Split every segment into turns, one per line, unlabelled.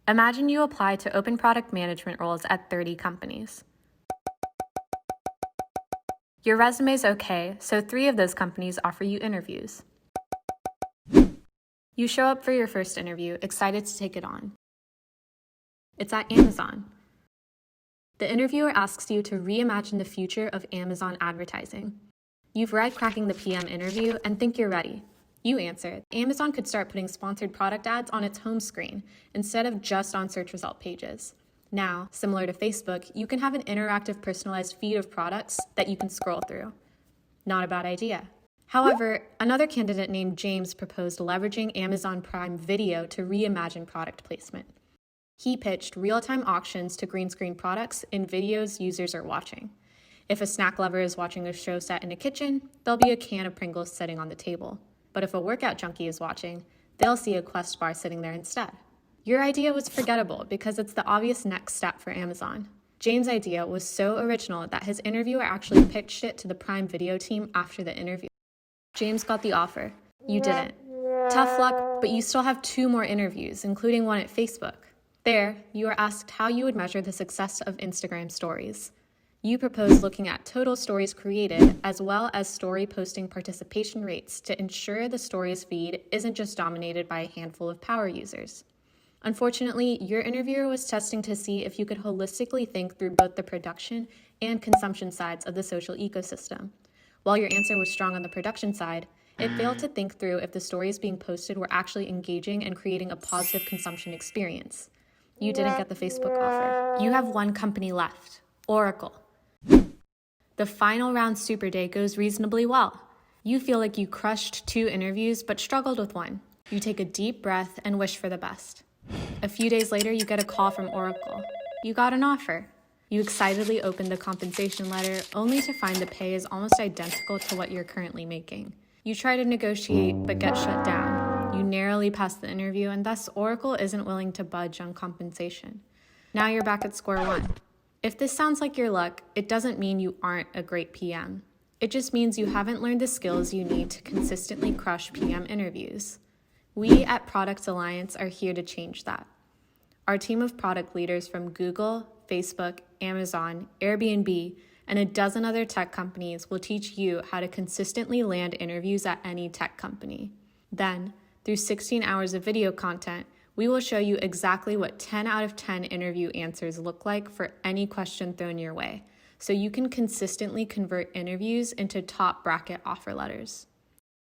Imagine you apply to open product management roles at 30 companies. Your resume's okay, so 3 of those companies offer you interviews. You show up for your first interview, excited to take it on. It's at Amazon. The interviewer asks you to reimagine the future of Amazon advertising. You've read Cracking the PM interview and think you're ready. You answer, Amazon could start putting sponsored product ads on its home screen instead of just on search result pages. Now, similar to Facebook, you can have an interactive personalized feed of products that you can scroll through. Not a bad idea. However, another candidate named James proposed leveraging Amazon Prime Video to reimagine product placement. He pitched real-time auctions to green screen products in videos users are watching. If a snack lover is watching a show set in a kitchen, there'll be a can of Pringles sitting on the table. But if a workout junkie is watching, they'll see a Quest bar sitting there instead. Your idea was forgettable because it's the obvious next step for Amazon. James' idea was so original that his interviewer actually pitched it to the Prime Video team after the interview. James got the offer. You didn't. Tough luck, but you still have 2 more interviews, including one at Facebook. There, you are asked how you would measure the success of Instagram stories. You propose looking at total stories created as well as story posting participation rates to ensure the stories feed isn't just dominated by a handful of power users. Unfortunately, your interviewer was testing to see if you could holistically think through both the production and consumption sides of the social ecosystem. While your answer was strong on the production side, it failed to think through if the stories being posted were actually engaging and creating a positive consumption experience. You didn't get the Facebook offer. You have 1 company left, Oracle. The final round super day goes reasonably well. You feel like you crushed 2 interviews but struggled with 1. You take a deep breath and wish for the best. A few days later, you get a call from Oracle. You got an offer. You excitedly open the compensation letter, only to find the pay is almost identical to what you're currently making. You try to negotiate, but get shut down. You narrowly pass the interview, and thus Oracle isn't willing to budge on compensation. Now you're back at square one. If this sounds like your luck, it doesn't mean you aren't a great PM. It just means you haven't learned the skills you need to consistently crush PM interviews. We at Product Alliance are here to change that. Our team of product leaders from Google, Facebook, Amazon, Airbnb, and a dozen other tech companies will teach you how to consistently land interviews at any tech company. Then, through 16 hours of video content, we will show you exactly what 10 out of 10 interview answers look like for any question thrown your way, so you can consistently convert interviews into top bracket offer letters.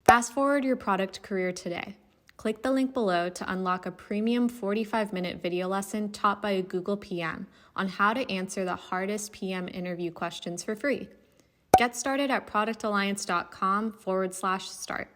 Fast forward your product career today. Click the link below to unlock a premium 45-minute video lesson taught by a Google PM on how to answer the hardest PM interview questions for free. Get started at productalliance.com/start.